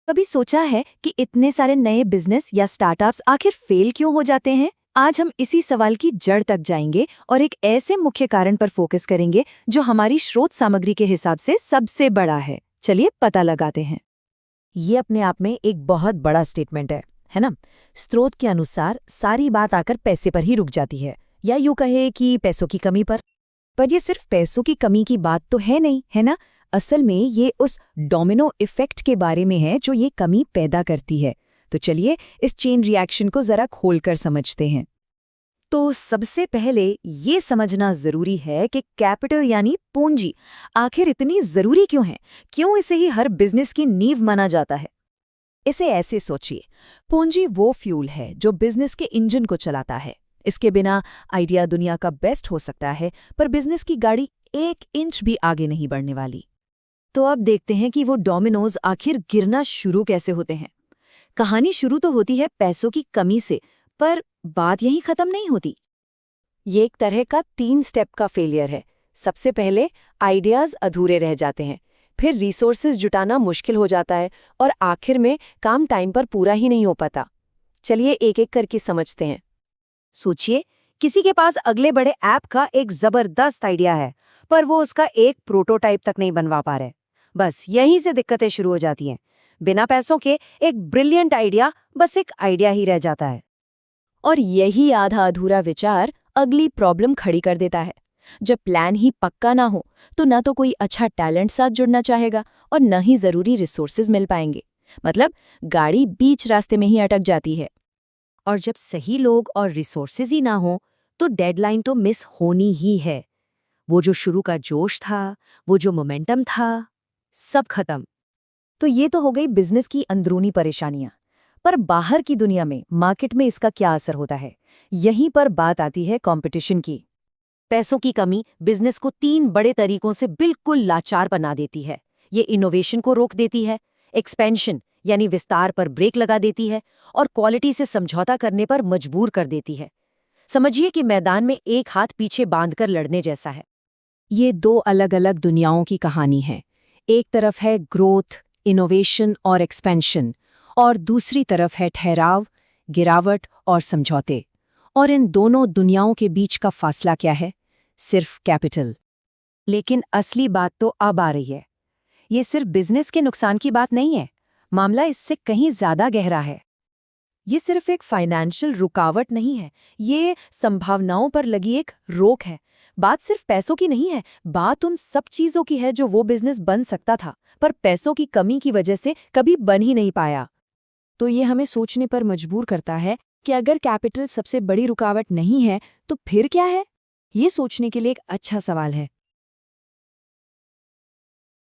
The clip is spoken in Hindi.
कभी सोचा है कि इतने सारे नए बिजनेस या स्टार्टअप्स आखिर फेल क्यों हो जाते हैं? आज हम इसी सवाल की जड़ तक जाएंगे और एक ऐसे मुख्य कारण पर फोकस करेंगे जो हमारी स्रोत सामग्री के हिसाब से सबसे बड़ा है। चलिए पता लगाते हैं। ये अपने आप में एक बहुत बड़ा स्टेटमेंट है ना? स्रोत के अनुसार सारी बात आकर पैसे पर ही रुक जाती है, या यूं कहे कि पैसों की कमी पर ये सिर्फ पैसों की कमी की बात तो है नहीं, है ना? असल में ये उस डोमिनो इफेक्ट के बारे में है जो ये कमी पैदा करती है। तो चलिए इस चेन रिएक्शन को जरा खोलकर समझते हैं। तो सबसे पहले ये समझना जरूरी है कि कैपिटल यानी पूंजी आखिर इतनी जरूरी क्यों है? क्यों इसे ही हर बिजनेस की नींव माना जाता है? इसे ऐसे सोचिए, पूंजी वो फ्यूल है जो बिजनेस के इंजन को चलाता है। इसके बिना आइडिया दुनिया का बेस्ट हो सकता है, पर बिजनेस की गाड़ी 1 इंच भी आगे नहीं बढ़ने वाली। तो अब देखते हैं कि वो डोमिनोज आखिर गिरना शुरू कैसे होते हैं। कहानी शुरू तो होती है पैसों की कमी से, पर बात यहीं खत्म नहीं होती। ये एक तरह का 3 स्टेप का फेलियर है। सबसे पहले आइडियाज अधूरे रह जाते हैं, फिर रिसोर्सेज जुटाना मुश्किल हो जाता है, और आखिर में काम टाइम पर पूरा ही नहीं हो पाता। चलिए एक एक करके समझते हैं। सोचिए, किसी के पास अगले बड़े ऐप का एक जबरदस्त आइडिया है, पर वो उसका एक प्रोटोटाइप तक नहीं बनवा पा रहे। बस यहीं से दिक्कतें शुरू हो जाती हैं। बिना पैसों के एक ब्रिलियंट आइडिया बस एक आइडिया ही रह जाता है। और यही आधा अधूरा विचार अगली प्रॉब्लम खड़ी कर देता है। जब प्लान ही पक्का ना हो, तो ना तो कोई अच्छा टैलेंट साथ जुड़ना चाहेगा और न ही जरूरी रिसोर्सेज मिल पाएंगे। मतलब गाड़ी बीच रास्ते में ही अटक जाती है। और जब सही लोग और रिसोर्सेज ही ना हो, तो डेडलाइन तो मिस होनी ही है। वो जो शुरू का जोश था, वो जो मोमेंटम था, सब खत्म। तो ये तो हो गई बिजनेस की अंदरूनी परेशानियां। पर बाहर की दुनिया में, मार्केट में इसका क्या असर होता है? यहीं पर बात आती है कंपटीशन की। पैसों की कमी बिजनेस को 3 बड़े तरीकों से बिल्कुल लाचार बना देती है। ये इनोवेशन को रोक देती है, एक्सपेंशन यानी विस्तार पर ब्रेक लगा देती है, और क्वालिटी से समझौता करने पर मजबूर कर देती है। समझिए कि मैदान में एक हाथ पीछे बांधकर लड़ने जैसा है। ये 2 अलग अलग दुनियाओं की कहानी है। एक तरफ है ग्रोथ, इनोवेशन और एक्सपेंशन, और दूसरी तरफ है ठहराव, गिरावट और समझौते। और इन दोनों दुनियाओं के बीच का फासला क्या है? सिर्फ कैपिटल। लेकिन असली बात तो अब आ रही है। ये सिर्फ बिजनेस के नुकसान की बात नहीं है, मामला इससे कहीं ज्यादा गहरा है। ये सिर्फ एक फाइनेंशियल रुकावट नहीं है, ये संभावनाओं पर लगी एक रोक है। बात सिर्फ पैसों की नहीं है, बात उन सब चीजों की है जो वो बिजनेस बन सकता था, पर पैसों की कमी की वजह से कभी बन ही नहीं पाया। तो ये हमें सोचने पर मजबूर करता है कि अगर कैपिटल सबसे बड़ी रुकावट नहीं है, तो फिर क्या है? ये सोचने के लिए एक अच्छा सवाल है।